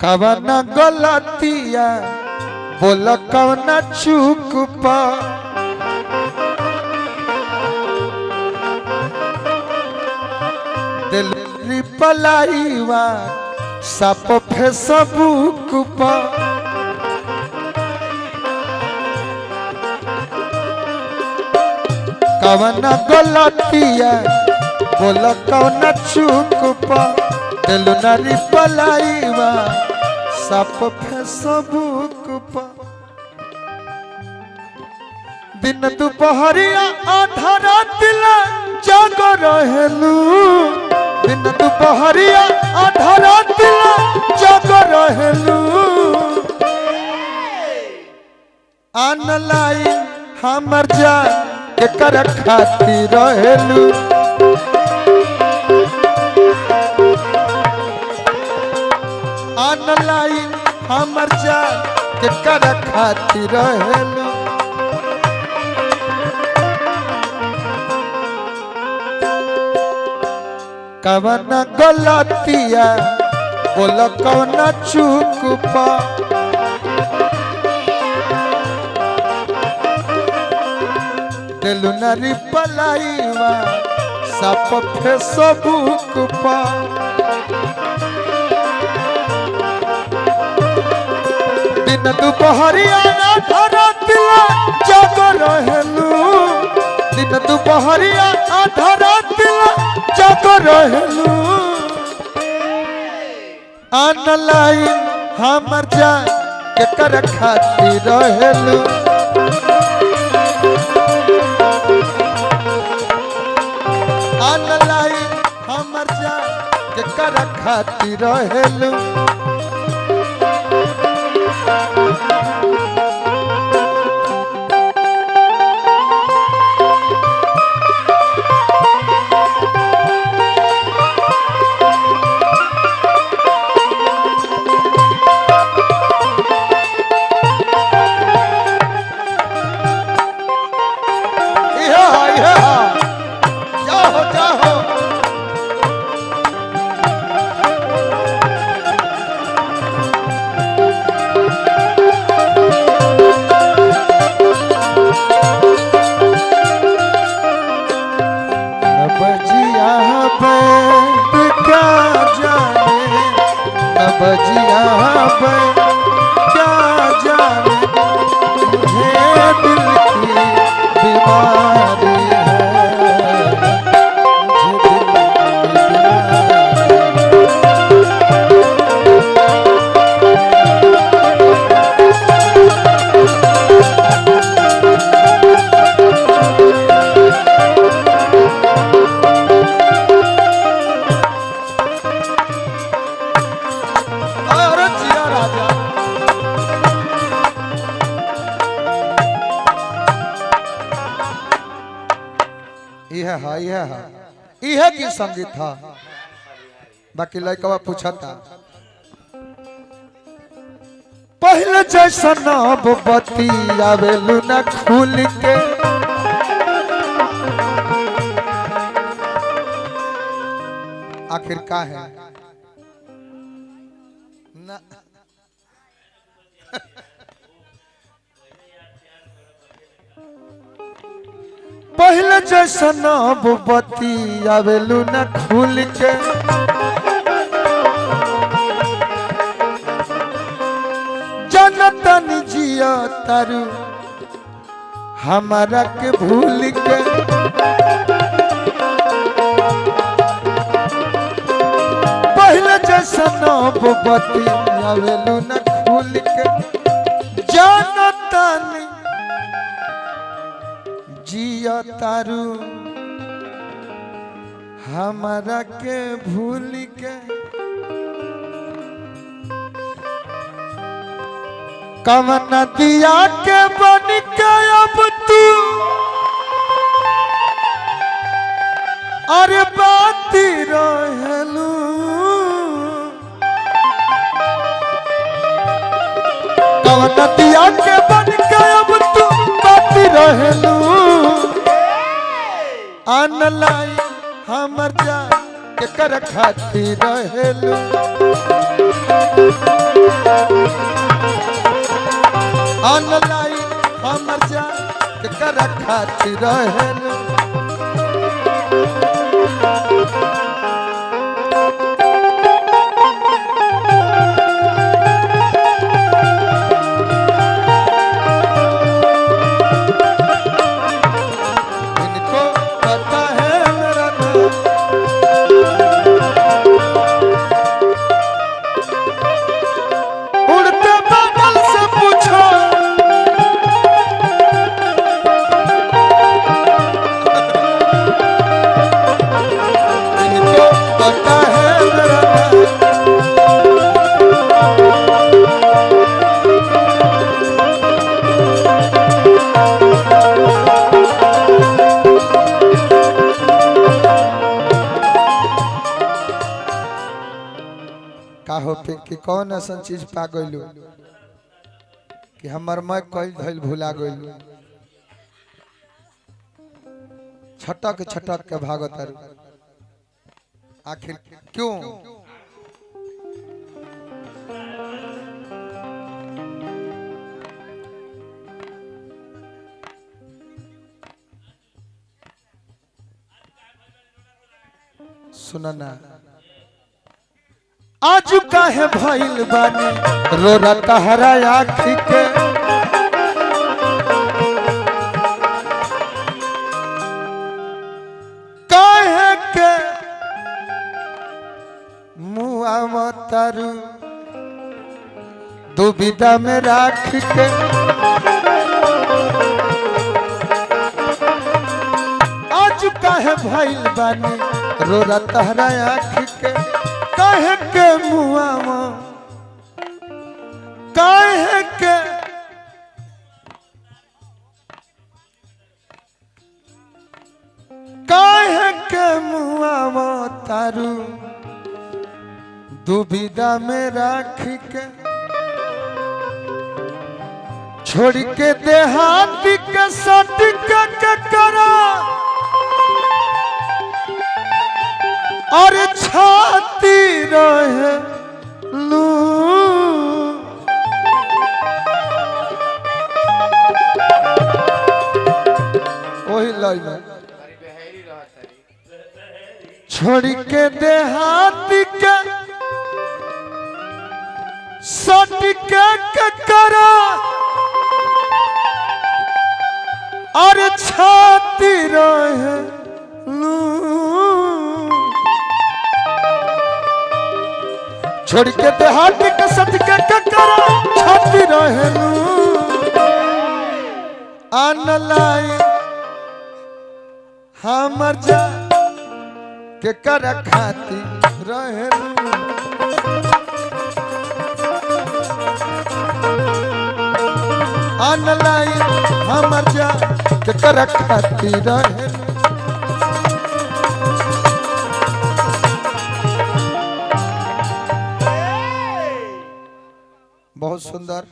कवना गलतिया बोल कवना चूक पा दिल पलाईवा सप फेसबुक पा कवना गलतिया बोल कवना चूक पा दिल नारी पलाईवा सप फेसबुक पा दिन दुपहरिया आधा रात जाग रहेलू दिन दुपहरिया आधा रात जाग रहेलू ऑनलाइन हमर जान एकर खातिर रहेलू ऑनलाइन हमर जान एकर खातिर रहेलू कवना गलतिया बोल कवना चूक पा दिल नारी पलाईवा सप फेसबुक पा दिन दुपहरिया आधा रात जाग रहेलू दिन दुपहरिया आधा रात जाग रहेलू ऑनलाइन हमर जान एकर खातिर रहेलू ऑनलाइन हमर जान एकर खातिर रहेलू बजिया क्या जाने मुझे दिल की बीमारी है की संगीत था बाकी लड़का पूछा था पहले जैसा नब बती आवेलू न खुल के आखिर का है न पहले जैसा नब बती आवेलू न खुल के जनतन जिया तारू हमारा के भूल के पहले जैसा नब बती आवेलू न खुल के जनतन जिया तारू हमारा के भूल के कवन दिया के बन के अब तू अरे बाती रहेलू कवन दिया के बन के अब तू बाती रहेलू ऑनलाइन हमर जान एकर खातिर रहेलू ऑनलाइन हमर जा के कर खातिर रहेलू कि कौन ऐसा चीज पा गइलू कि हमर मैं कल धइल भुला गइलू छटक छटक के भागत आखिर क्यों सुनना आज काहे भइल बानी रोरा तहरा आँखी के काहे के मुआ मतारू दुविधा में राख के आज काहे भइल बानी रोरा तहरा आँखी के काहे के मुआवा काहे के मुआवा तारू दुविधा में राख के छोड़ के देहाती के सट के करा और छाती रहे लू वही लाई में छोड़ के देहाती के सट के करा और छाती रहे लू छोड़ के देहात के सत के करा छाती रहेलू ऑनलाइन हमर जा के कर खाती रहेलू ऑनलाइन हमर जा के कर खाती रहेलू बहुत सुंदर।